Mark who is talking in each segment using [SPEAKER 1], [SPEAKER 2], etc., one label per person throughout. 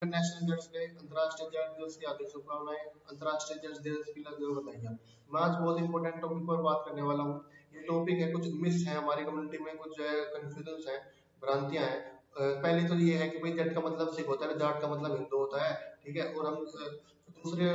[SPEAKER 1] National जज day, अंतर्राष्ट्रीय जज दिवस की हार्दिक शुभकामनाएं। अंतर्राष्ट्रीय जज दिवस की जरूर बताइए। मैं आज बहुत इंपॉर्टेंट टॉपिक पर बात करने वाला हूँ। ये टॉपिक है, कुछ मिस है हमारी कम्युनिटी में, कुछ जो है कंफ्यूजन है, भ्रांतियां हैं। पहले तो ये है कि भाई जट का मतलब सिख होता है, जाट का मतलब हिंदू होता है, ठीक है। और हम दूसरे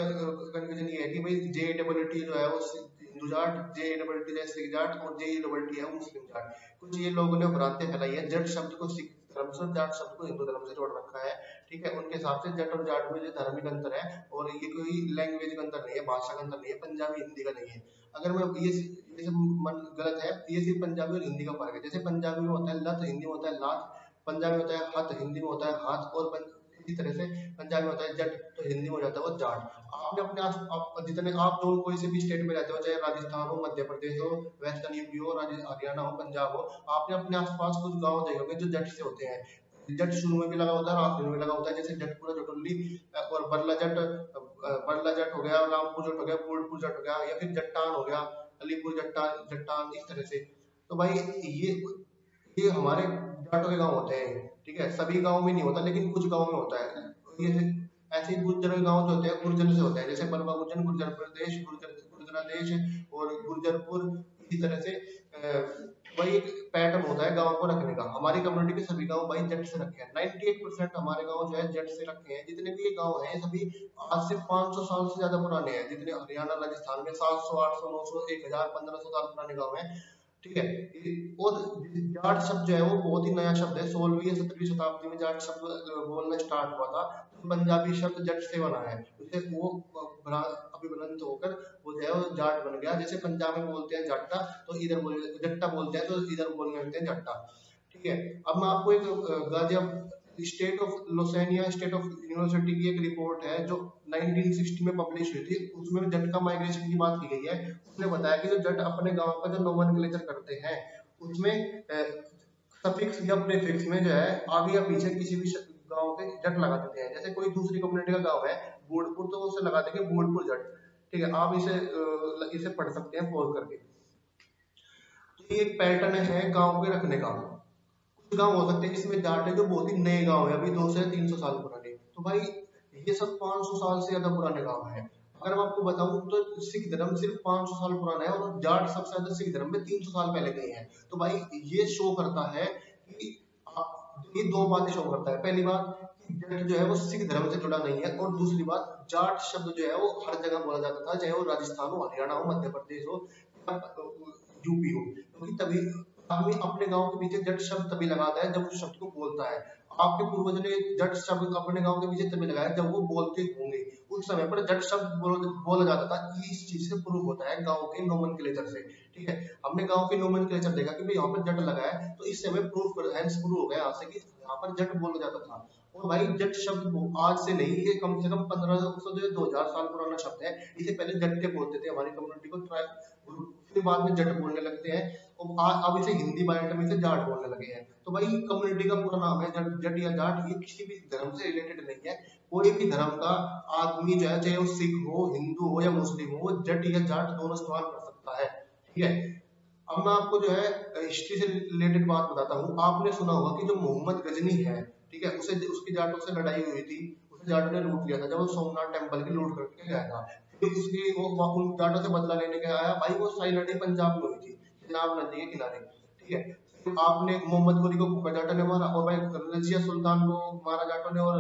[SPEAKER 1] कंफ्यूजन ये है कि भाई जे डबल टी जो है वो हिंदू जाट, जे डबल टी सिख जाट, और जे डबल टी है वो मुस्लिम जाट। कुछ ये लोगों ने भ्रांति फैलाई है, जट शब्द को सिख धर्म से, जाट शब्द को हिंदू धर्म से जोड़ रखा है, ठीक है। उनके हिसाब से जट और जाट में जो धार्मिक अंतर है, और ये कोई लैंग्वेज का अंतर नहीं है, भाषा का अंतर नहीं है, पंजाबी हिंदी का नहीं है। अगर मैं ये सब मन गलत है, ये सिर्फ पंजाबी और हिंदी का फर्क है। जैसे पंजाबी में होता है लत, हिंदी में होता है लात, पंजाबी में होता है हथ, हिंदी में होता है हाथ, और इसी तरह से पंजाबी में होता है जट, तो हिंदी में हो जाता है वो जाट। आपने अपने आप जितने आप जो कोई से भी स्टेट में रहते हो, चाहे राजस्थान हो, मध्य प्रदेश हो, वेस्टर्न यूपी हो, हरियाणा हो, पंजाब हो, आपने अपने आसपास कुछ गाँव देखे होंगे जो जट से होते हैं। जट शुरू में भी लगा होता है और आखिर में भी लगा होता है, जैसे जटपुरा जटुल्ली, और बरला जट हो गया, रामपुर जट हो गया, फूलपुर जट हो गया, या फिर जट्टान हो गया, अलीपुर जट्टान जट्टान, इस तरह से। तो भाई ये हमारे जाटों के गांव होते हैं, ठीक है। सभी गांव में नहीं होता, लेकिन कुछ गांव में होता है। ये ऐसे ही गुर्जर के गांव जो होते हैं गुर्जर से होते हैं, जैसे बलवा गुर्जर, गुर्जर प्रदेश, गुर्जरादेश और गुर्जरपुर, इसी तरह से वही एक पैटर्न होता है गांव को रखने का। हमारी कम्युनिटी के सभी गांव भाई जट से रखे हैं, 98% हमारे गांव जो है जट से रखे हैं। जितने भी ये गांव हैं सभी आज से 500 साल से ज्यादा पुराने हैं। जितने हरियाणा राजस्थान में 700 800 900 1000 1500 साल पुराने गांव हैं, ठीक है। और जाट शब्द जो है वो बहुत ही नया शब्द है, 16वीं या 17वीं शताब्दी में जाट शब्द बोलना स्टार्ट हुआ था। तो पंजाबी शब्द जट से बना है, उसे वो अभिवृद्ध होकर वो जो है वो जाट बन गया। जैसे पंजाब में बोलते हैं जट्टा, तो इधर बोल जट्टा बोलते हैं, तो इधर बोलने लगते हैं जट्टा, ठीक है। अब मैं आपको एक गाजियाबाद स्टेट ऑफ लोसेनिया स्टेट ऑफ यूनिवर्सिटी की एक रिपोर्ट है जो 1960 में पब्लिश हुई थी, उसमें जट का माइग्रेशन की बात की गई है। उसने बताया कि जो जट अपने गांव का जो नोमेनक्लेचर करते हैं, उसमें सफिक्स या प्रीफिक्स में जो है आगे या पीछे किसी भी गांव के जट लगा देते हैं। जैसे कोई दूसरी कम्युनिटी का गांव है बूढ़पुर, तो उसे लगा देंगे बूढ़पुर जट, ठीक है। आप इसे पढ़ सकते हैं पॉज करके। तो ये एक पैटर्न है गांव के रखने का। कुछ गांव हो सकते हैं जिसमें जाट है जो बहुत ही नए गांव है, अभी 200 या 300 साल पुराने, तो भाई ये सब 500 साल से ज्यादा पुराने गांव है। अगर मैं आपको बताऊं तो सिख धर्म सिर्फ 500 साल पुराना है, और जाट सबसे ज्यादा सिख धर्म में 300 साल पहले गए हैं। तो भाई ये शो करता है कि ये दो बातें शो करता है। पहली बात, जट जो है वो सिख धर्म से जुड़ा नहीं है, और दूसरी बात, जाट शब्द जो है वो हर जगह बोला जाता था, चाहे वो राजस्थान हो, हरियाणा हो, मध्य प्रदेश हो, यूपी हो, क्योंकि तभी आदमी अपने गांव के पीछे जट शब्द तभी लगाता है जब उस शब्द को बोलता है। आपके पूर्वजों ने जट शब्द अपने गांव के पीछे तभी लगाया जब वो बोलते होंगे। उस समय पर जट शब्द बोला जाता था। ये इस चीज से प्रूव होता है गांव के नोमेनक्लेचर से, ठीक है। हमने गांव के नोमेनक्लेचर देखा कि भाई यहाँ पर जट लगा है, तो इससे हमें प्रूव हो गया यहाँ से कि यहाँ पर जट बोला जाता था। और भाई जट शब्द आज से नहीं, ये कम से कम 1500 से 2000 साल पुराना शब्द है। इसे पहले जट्टे बोलते थे हमारी कम्युनिटी को, ट्राइब, फिर बाद में जट बोलने लगते हैं, और अब इसे हिंदी बाइट में से जाट बोलने लगे हैं। तो भाई कम्युनिटी का पूरा नाम है जट या जाट। ये किसी भी धर्म से रिलेटेड नहीं है। कोई भी धर्म का आदमी जो है, चाहे वो सिख हो, हिंदू हो या मुस्लिम हो, वो जट या जाट दोनों इस्तेमाल कर सकता है, ठीक है। अब मैं आपको जो है हिस्ट्री से रिलेटेड बात बताता हूँ। आपने सुना होगा कि जो मोहम्मद गजनी है, ठीक है, उसे उसकी जाटों से लड़ाई हुई थी, उसे जाटों ने लूट लिया था जब वो सोमनाथ टेम्पल की लूट करके गया था। फिर उसकी वो उन जाटों से बदला लेने के आया। भाई वो सारी लड़ाई पंजाब में हुई थी, चिनाब नदी के किनारे, ठीक है। फिर आपने मोहम्मद गोरी को कुका जाटों ने मारा, और भाई रजिया सुल्तान को मारा जाटों ने, और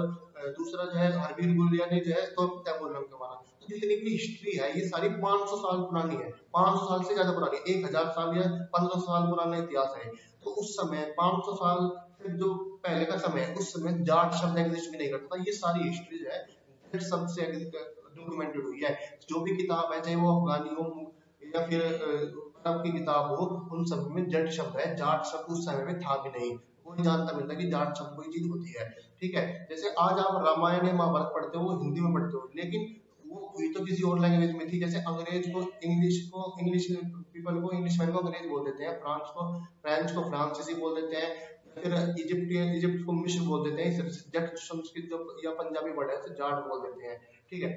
[SPEAKER 1] दूसरा जो है हरवीर गुलिया ने जो है तो तैमूर लंग को मारा। तो जितनी भी हिस्ट्री है ये सारी 500 साल पुरानी है, 500 साल से ज्यादा पुरानी, 1000 साल या 1500 साल पुराना इतिहास है। तो उस समय 500 साल से जो पहले का समय है, उस समय जाट शब्द एग्जिस्ट भी नहीं करता था। ये सारी हिस्ट्री जो है जट शब्द से डॉक्यूमेंटेड हुई है। जो भी किताब है, चाहे वो अफगानी हो या फिर अरब की किताब हो, उन सब में जट शब्द है। जाट शब्द उस समय में था भी नहीं, कोई जानता मिलता कि जाट शब्द कोई चीज होती है, ठीक है। जैसे आज आप रामायण या महाभारत पढ़ते हो वो हिंदी में पढ़ते हो, लेकिन वो हुई तो किसी और लैंग्वेज में थी। जैसे अंग्रेज को इंग्लिश पीपल को इंग्लिशमैन को अंग्रेज बोल देते हैं, फ्रेंच को फ्रांसीसी बोल देते हैं, फिर इजिप्ट को मिस्र बोल देते हैं। जट संस्कृत जो या पंजाबी वर्ड है उसे जाट बोल देते हैं, ठीक है।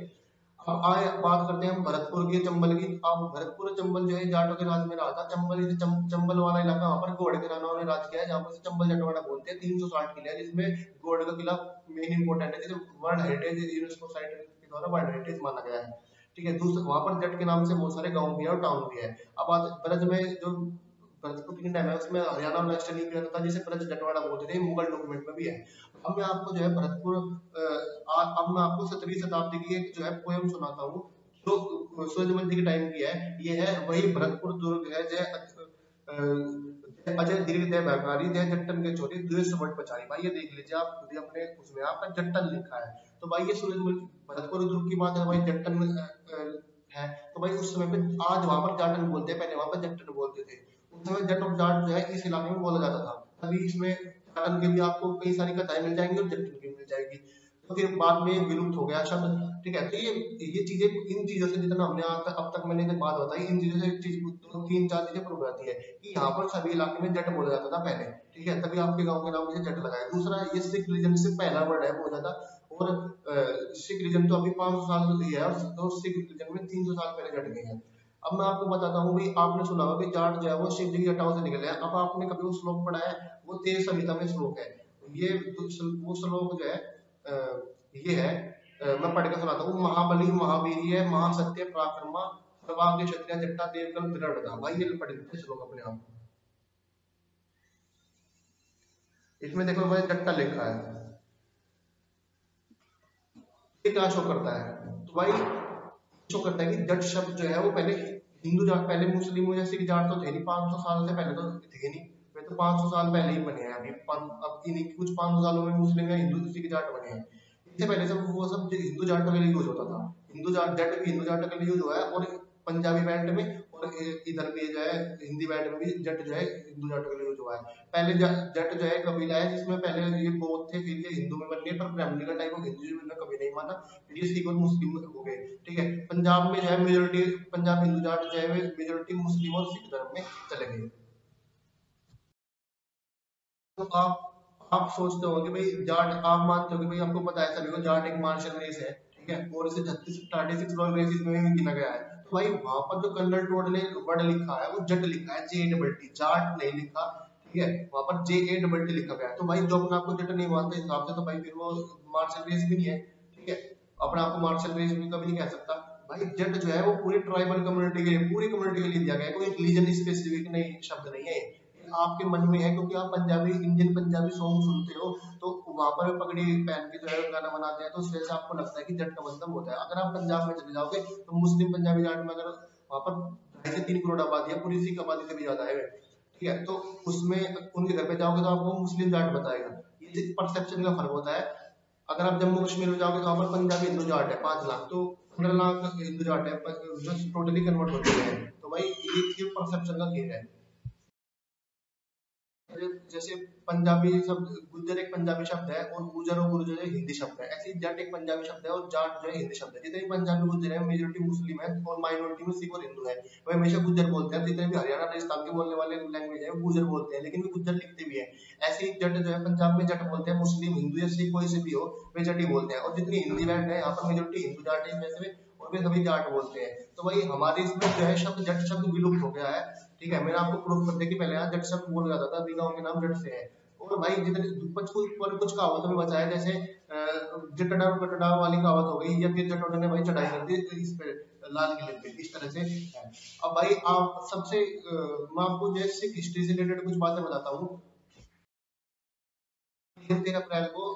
[SPEAKER 1] अब आए बात करते हैं हम भरतपुर की, चंबल की। अब भरतपुर और चंबल जो है जाटों के राज में रहा था। चंबल चंबल वाला इलाका, वहां पर घोड़े के राजाओं ने राज किया है, जहाँ पर से चंबल जटवाड़ा बोलते हैं। 360 किले हैं, जिसमें घोड़े का किला मेन इंपोर्टेंट है, जिसे वर्ल्ड हेरिटेज यूनेस्को साइट के द्वारा वर्ल्ड हेरिटेज माना गया है। ठीक है, दूसरा वहां पर जट के नाम से बहुत सारे गाँव भी है और टाउन भी है। अब ब्रज में जो भरतपुर किंगडम है उसमें हरियाणा और वेस्टर्न यूपी आता था, जिसे ब्रज जटवाड़ा बोलते थे, मुगल डॉक्यूमेंट में भी है। अब मैं आपको जो है भरतपुर अब मैं आपको 17वीं शताब्दी की एक जो है पोयम सुनाता हूँ, जो सूरजमल जी के टाइम की है। ये है वही भरतपुर दुर्ग है, अजय दीर्घ दय भयकारी जय जट्टन के चोरी द्वेष बट पचाई। भाई ये देख लीजिए आप खुद ही अपने उसमें आपका जट्टन लिखा है। तो भाई ये सूरजमल भरतपुर दुर्ग की बात है, भाई जट्टन है। तो भाई उस समय पे, आज वहां पर जाटन बोलते हैं, पहले वहां पर जट्टन बोलते थे। उस समय जट और जाट जो है इस इलाके में बोला जाता था। अभी इसमें जाटन के भी आपको कई सारी कथाएं मिल जाएंगी और जट्टन की मिल जाएगी। तो फिर बाद में विलुप्त हो गया शब्द। ठीक है, तो ये चीजें, इन चीजों से जितना हमने अब तक मैंने जो बात बताई, इन चीजों से एक चीज, दो तीन चार चीजें प्रूव होती है कि यहाँ पर सभी इलाके में जट बोला जाता था पहले। ठीक है, तभी आपके गांव के नाम में जट लगाया। दूसरा, ये सिख रिलीजन से पहला वर्ड है बहुत ज्यादा। और सिख रिलीजन तो अभी 500 साल ही है, और सिख रिलीजन में 300 साल पहले जट गए हैं। अब मैं आपको बताता हूँ भाई, आपने सुना होगा कि जाट जो है वो शिव जी की जटाओं से निकले हैं। अब आपने कभी वो श्लोक पढ़ा है? वो तेज संहिता में श्लोक है। ये वो श्लोक जो है ये है, मैं पढ़ के सुनाता हूँ। महाबली महावीर महासत्य पराक्रमा सर्वांग क्षत्रिय जट्टा देवकल दृढ़ता। भाई ये पढ़ लेते श्लोक अपने आप। इसमें देखो भाई जट्टा लिखा है, ये क्या शो करता है? तो भाई शो करता है कि जट शब्द जो है वो पहले हिंदू जाट, पहले मुस्लिम या सिख जाट तो थे नहीं, 500 साल से पहले तो थे नहीं। वे तो 500 साल पहले ही बने हैं। अभी अब इन्हीं कुछ 500 सालों में मुस्लिम या हिंदू सिख जाट बने हैं। इससे पहले सब वो सब हिंदू जाटों के लिए यूज होता था। हिंदू जाट, जट भी हिंदू जाटों के लिए यूज हुआ है, और पंजाबी बैंड में और इधर भी जो है हिंदी बैंड में भी जट जो है हिंदू जाटों के लिए यूज हुआ है। पहले जट जो है कबीला है जिसमें पहले ये बौद्ध थे, फिर ये हिंदू में बन गए, पर ब्राह्मणी का टाइप हिंदू में कभी नहीं माना, फिर ये सिख और मुस्लिम हो गए। ठीक है, पंजाब में जो है मेजोरिटी, पंजाब हिंदू जाट जो है मेजोरिटी मुस्लिम और सिख धर्म में चले गए। तो आप सोचते हो कि भाई जाट, आप मानते हो कि भाई आपको पता है सभी को जाट एक मार्शल रेस है। ठीक है, और इसे 36 रॉयल रेसेस में भी गिना गया है। तो भाई वहां पर जो कर्नल टोड ने वर्ड लिखा है वो जट लिखा है, JAT, जाट नहीं लिखा। ठीक है, वहां पर JAT लिखा गया है। तो भाई जो अपने आपको जट नहीं मानते हिसाब से, तो भाई फिर वो मार्शल रेस भी नहीं है। ठीक है, अपने आपको मार्शल रेस भी कभी नहीं कह सकता। भाई जट जो है वो पूरी ट्राइबल कम्युनिटी के लिए, पूरी कम्युनिटी के लिए दिया गया है, कोई रिलीजन स्पेसिफिक नहीं शब्द नहीं है। आपके मन में है क्योंकि आप पंजाबी, इंडियन पंजाबी सॉन्ग सुनते हो, तो वहां पर पगड़ी पहन के जो है गाना बनाते हैं, तो उस वजह से आपको लगता है कि जट का मतलब होता है। अगर आप पंजाब में चले जाओगे तो मुस्लिम पंजाबी जाट में, अगर वहां पर 2.5 से 3 करोड़ आबादी है, पूरी सिख आबादी से भी ज्यादा है। ठीक है, तो उसमें उनके घर पे जाओगे तो आपको मुस्लिम जाट बताएगा। ये परसेप्शन का फर्क होता है। अगर आप जम्मू कश्मीर में जाओगे तो वहां पर पंजाबी हिंदू जाट है 5 लाख, तो 15 लाख हिंदू जाट है जो टोटली कन्वर्ट हो चुके हैं। तो भाई ये परसेप्शन का खेल है। जैसे पंजाबी शब्द गुज्जर एक पंजाबी शब्द है, और गुजर और गुर्जर एक हिंदी शब्द है। ऐसे ही जट एक पंजाबी शब्द है और जाट जो है हिंदी शब्द है। जितने भी पंजाबी गुज्जर है मेजोरिटी मुस्लिम है, और माइनॉरिटी में सिख और हिंदू है, वो हमेशा गुज्जर बोलते हैं। जितने भी हरियाणा राजस्थान के बोलने वाले लैंग्वेज है वो गुज्जर बोलते हैं, लेकिन वो गुज्जर लिखते भी है। ऐसे ही जट जो है पंजाब में जट बोलते हैं, मुस्लिम हिंदू या सिख कोई से भी हो वे जट ही बोलते हैं। और जितनी हिंदी बैंड है यहाँ पर मेजोरिटी हिंदू जाट है वैसे में, और वे सभी जाट बोलते हैं। तो भाई हमारे इसमें जो है शब्द जट शब्द विलुप्त हो गया है। ठीक है, मैंने आपको प्रूफ कर दिया कि पहले यहाँ जट शब्द बोला जाता था, अभी गाँव के नाम जट से है। और भाई जितने कुछ कहावतों में बचा है, जैसे जटड़ा और कटड़ा वाली कहावत हो गई, या फिर जटोड़ा ने भाई चढ़ाई कर दी इस पे लाल किले पे, इस तरह से है। अब भाई आप सबसे मैं आपको जैसे हिस्ट्री से रिलेटेड कुछ बातें बताता हूँ। 13 अप्रैल को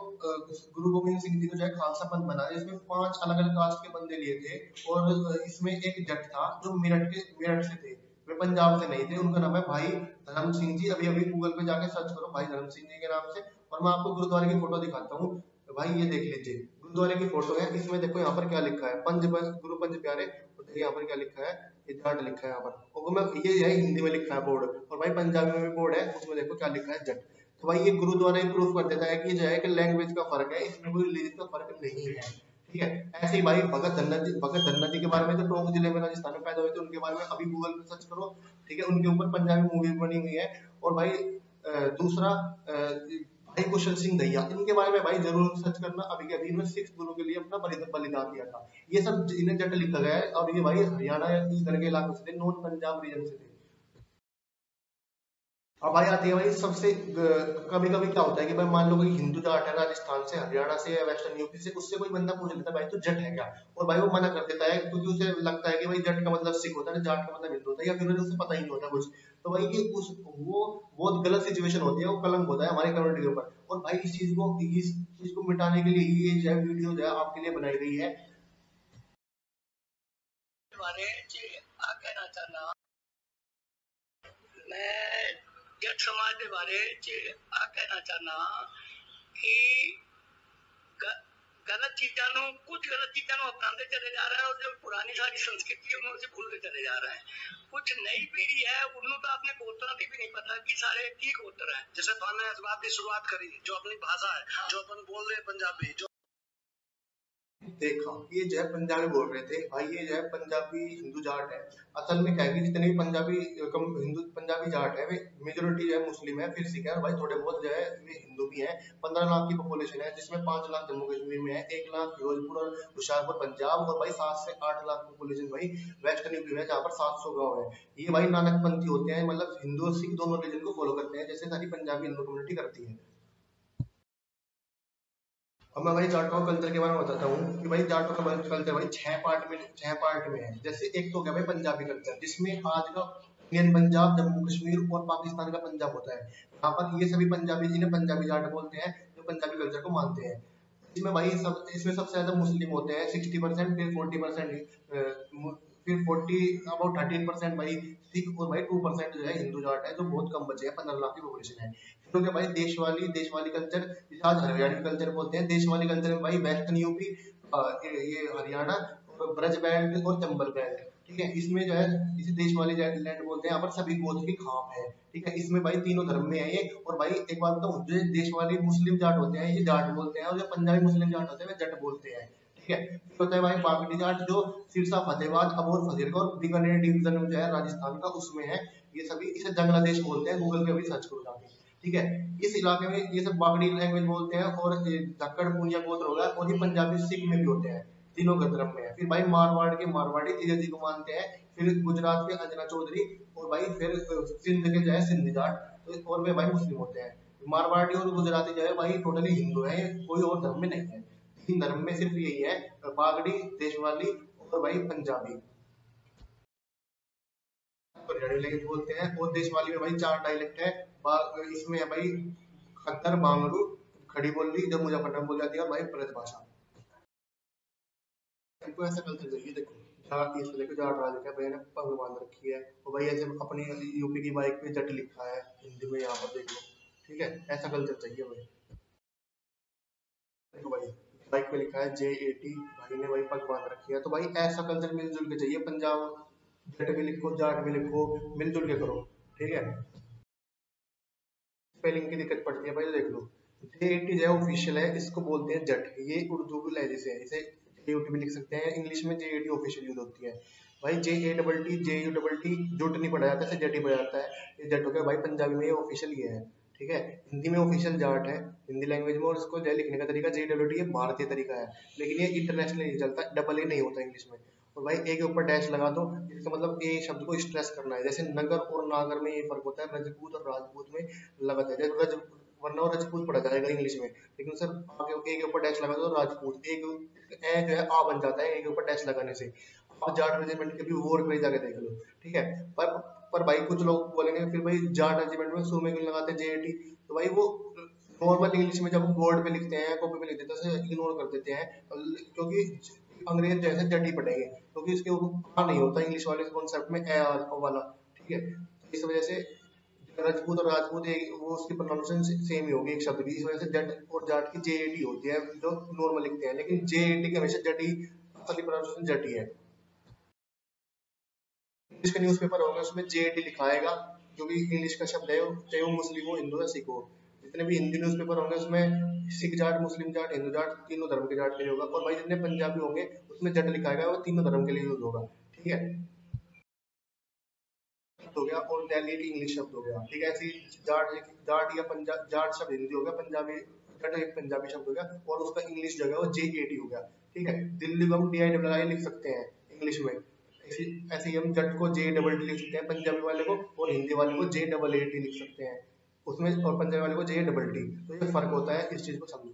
[SPEAKER 1] गुरु गोविंद सिंह जी को जो है खालसा पंथ बना, इसमें 5 अलग अलग कास्ट के बंदे लिए थे। और इसमें एक जट था जो मेरठ से थे, वे पंजाब से नहीं थे। उनका नाम है भाई धर्म सिंह जी। अभी अभी गूगल पे जाके सर्च करो भाई धर्म सिंह जी के नाम से। और मैं आपको गुरुद्वारे की फोटो दिखाता हूँ। भाई ये देख लीजिए, गुरुद्वारे की फोटो है। इसमें देखो यहाँ पर क्या लिखा है, गुरु पंज प्यारे। और देखिए यहाँ पर क्या लिखा है, ये जाट लिखा है यहाँ पर। और मैं ये है हिंदी में लिखा है बोर्ड, और भाई पंजाबी में भी बोर्ड है, उसमें देखो क्या लिखा है, जट। तो भाई ये गुरुद्वारा ही प्रूफ कर देता है कि जो है कि लैंग्वेज का फर्क है, इसमें कोई रिलीजन का फर्क नहीं है। ठीक है, ऐसे ही भाई भगत धन्ना जी के बारे में तो टोंक जिले में राजस्थान में पैदा हुए थे, उनके बारे में अभी गूगल पे सर्च करो। ठीक है, उनके ऊपर पंजाबी मूवी बनी हुई है। और भाई दूसरा भाई कुशल सिंह दहिया, इनके बारे में भाई जरूर सर्च करना। अभी के अभी इन्होंने 6 गुरु के लिए अपना बलिदान दिया था। ये सब इन्हें जट लिखा गया है, और ये भाई हरियाणा इधर के इलाके से थे, नॉन पंजाब रीजन से थे। अब भाई आती है भाई सबसे, कभी कभी क्या होता है कि भाई मान लो कोई हिंदू जाट है राजस्थान से, हरियाणा से या वेस्टर्न यूपी से, उससे कोई बंदा पूछ लेता है भाई तो जट है क्या, और भाई वो मना कर देता है क्योंकि उसे लगता है कि भाई जट का मतलब सिख होता है, जाट का मतलब हिंदू होता है, या फिर उसे पता ही नहीं होता कुछ। तो भाई ये उस वो बहुत गलत सिचुएशन होती है, वो कलंक होता है हमारी कम्युनिटी के ऊपर। और भाई इस चीज को मिटाने के लिए ये जो है वीडियो जो है आपके लिए बनाई गई है। कहना चाहना मैं जट समाज के बारे कहना चाहना कि गलत चीजा कुछ गलत चीजा अपनाते चले जा रहे हैं, और जो पुरानी सारी संस्कृति है उनसे भूलते चले जा रहे हैं। कुछ नई पीढ़ी है उन्होंने तो अपने गोत्रों की भी नहीं पता कि सारे की गोत्र है। जैसे तुमने इस बात की शुरुआत करी, जो अपनी भाषा है, जो अपन बोल रहे पंजाबी, जो देखा ये जो है पंजाबी बोल रहे थे भाई, ये जो है पंजाबी हिंदू जाट है। असल में क्या है कि जितने भी पंजाबी हिंदू पंजाबी जाट है वे मेजोरिटी जो है मुस्लिम है, फिर सिख है, और भाई थोड़े बहुत जो है वे हिंदू भी हैं। 15 लाख की पॉपुलेशन है, जिसमें 5 लाख जम्मू कश्मीर में है, 1 लाख फिरोजपुर और हुशियारपुर पंजाब, और भाई 7 से 8 लाख पॉपुलेशन भाई वेस्टर्न यूपी में, जहाँ पर 700 गाँव है। ये भाई नानकपंथी होते हैं, मतलब हिंदू और सिख दोनों रिलीजन को फॉलो करते हैं, जैसे सारी पंजाबी हिंदू कम्युनिटी करती है। अब मैं भाई जाटों कल्चर के बारे में बताता हूँ कि भाई जाटों का कल्चर भाई 6 पार्ट में है। जैसे एक तो हो गया भाई पंजाबी कल्चर, जिसमें आज का इंडियन पंजाब, जम्मू कश्मीर और पाकिस्तान का पंजाब होता है। यहाँ पर ये सभी पंजाबी, जिन्हें पंजाबी जाट बोलते हैं, जो पंजाबी कल्चर को मानते हैं। इसमें सबसे ज्यादा मुस्लिम होते हैं 60%, फिर 40%, फिर 40 अबाउट 13% भाई सिख, और भाई 2% जो है हिंदू जाट है, जो बहुत कम बचे हैं, 15 लाख की पॉपुलेशन है। फिर हो गया भाई देशवाली कल्चर, जिसे आज हरियाणवी कल्चर बोलते हैं। देशवाली कल्चर में भाई वेस्टर्न यूपी, ये हरियाणा और ब्रज बैंड और चंबल बैंड, ठीक है, इसमें जो है इसे देशवाली लैंड बोलते हैं। यहाँ पर सभी गोत्र की खाप है, ठीक है, इसमें भाई तीनों धर्म में है ये। और भाई एक बात बताऊं, जो देशवाली मुस्लिम जाट होते हैं ये जाट बोलते हैं, और जो पंजाबी मुस्लिम जाट होते हैं वे जट बोलते हैं, ठीक है। फिर होता है भाई बागड़ी जाट, जो सिरसा, फतेहाबाद, अबोर, फतेहगढ़ और बीकानेर डिवीजन में जो है राजस्थान का, उसमें है। ये सभी इसे जंगलादेश बोलते हैं, गूगल पे अभी सर्च करो जाके, ठीक है। इस इलाके में ये सब बागड़ी लैंग्वेज बोलते हैं, और धक्कड़ पूंजा गोत्र होगा, और ये पंजाबी सिख में भी होते हैं, तीनों धर्म में है। फिर भाई मारवाड़ के मारवाड़ी जीजा जी को मानते हैं। फिर गुजरात के अंजना चौधरी, और भाई फिर सिंध के जो है सिंधी जाट, तो और वे भाई मुस्लिम होते हैं। मारवाड़ी और गुजराती जो है भाई टोटली हिंदू है, कोई और धर्म में नहीं है। तीन धर्म में सिर्फ यही है, बागड़ी, देशवाली और भाई पंजाबी। हरियाणवी लैंग्वेज बोलते हैं। और देशवाली में भाई 4 डायलेक्ट है। इसमें है भाई खत्तर, बांगड़ू, खड़ी बोली जो मुजफ्फरनगर में बोली जाती है, और भाई ब्रज भाषा। इनको ऐसा कल्चर चाहिए, देखो जाट की इसको देखो, जाट राज का भाई ने पग बांध रखी है, और भाई ऐसे अपनी यूपी की बाइक पे जट लिखा है हिंदी में, यहाँ पर देख लो, ठीक है, ऐसा कल्चर चाहिए भाई। देखो भाई बाइक पे लिखा है JAT, भाई ने भाई पग बांध रखी है, तो भाई ऐसा कल्चर मिलजुल के चाहिए। पंजाब जट भी लिखो, जाट भी लिखो, मिलजुल के करो, ठीक है। स्पेलिंग की दिक्कत पड़ती है भाई, देख लो JAT जो है ऑफिशियल है, इसको बोलते हैं जट, ये उर्दू की लहजे से है, इसे JUT भी लिख सकते हैं, इंग्लिश में JAT ऑफिशियल यूज होती है। भाई JATT जुट नहीं पढ़ा जाता, इसे जट ही पढ़ा जाता है, ये जट हो गया भाई। पंजाबी में ये ऑफिशियल ये है, ठीक है। हिंदी में ऑफिशियल जाट है, हिंदी लैंग्वेज में, और इसको जो लिखने का तरीका JWT, ये भारतीय तरीका है, लेकिन ये इंटरनेशनल नहीं चलता, डबल ए नहीं होता इंग्लिश में। और भाई ए के ऊपर डैश लगा दो, इसका मतलब ए शब्द को स्ट्रेस करना है। जैसे नगर और नागर में ये फर्क होता है, रजपूत और राजपूत में लगातार है। जैसे वरना वो रजपूत पढ़ा जाएगा इंग्लिश में, लेकिन सर आगे ए के ऊपर डैश लगा दो राजपूत, ए जो है आ बन जाता है ए के ऊपर डैश लगाने से। आप जाट रेजिमेंट के भी वॉर पे जाके देख लो, ठीक है। पर भाई कुछ लोग बोलेंगे फिर भाई जाट रेजिमेंट में शुरू में क्यों लगाते JAT, तो भाई वो नॉर्मल इंग्लिश में जब बोर्ड पे लिखते हैं, कॉपी पे लिखते हैं, तो उसे इग्नोर कर देते हैं, क्योंकि अंग्रेज जैसे जट ही पढ़ेंगे, क्योंकि इसके ऊपर नहीं होता इंग्लिश वाले कॉन्सेप्ट में ए आर वाला, ठीक है। तो इस वजह से रजपूत और राजपूत वो उसकी प्रोनाउंसिएशन सेम ही होगी एक शब्द की, इस वजह से जट और जाट की JAT होती है, जो नॉर्मल लिखते हैं, लेकिन JAT की हमेशा जट ही, असली प्रोनाउंसिएशन जट ही है। इंग्लिश का न्यूज़पेपर होगा उसमें JAT लिखा आएगा, जो भी इंग्लिश का शब्द है, चाहे वो मुस्लिम हो, हिंदू या सिख हो। जितने भी हिंदी न्यूज़पेपर होंगे उसमें सिख जाट, मुस्लिम जाट, हिंदू जाट, तीनों धर्म के जाट के लिए होगा। और भाई जितने पंजाबी होंगे उसमें जट लिखा आएगा, वो तीनों धर्म के लिए यूज होगा, ठीक है। हो गया और दिल्ली एक इंग्लिश शब्द हो गया, ठीक है। ऐसे ही जाट या पंजाब, जाट शब्द हिंदी हो गया, पंजाबी जट एक पंजाबी शब्द हो गया और उसका इंग्लिश जगह वो JAT हो गया, ठीक है। दिल्ली को हम DIII लिख सकते हैं इंग्लिश में, ऐसे ही हम जट को JAAT लिख सकते हैं पंजाबी वाले को, और हिंदी वाले को JAAT लिख सकते हैं उसमें, और पंजाबी वाले को JAAT। तो ये फर्क होता है, इस चीज को समझो।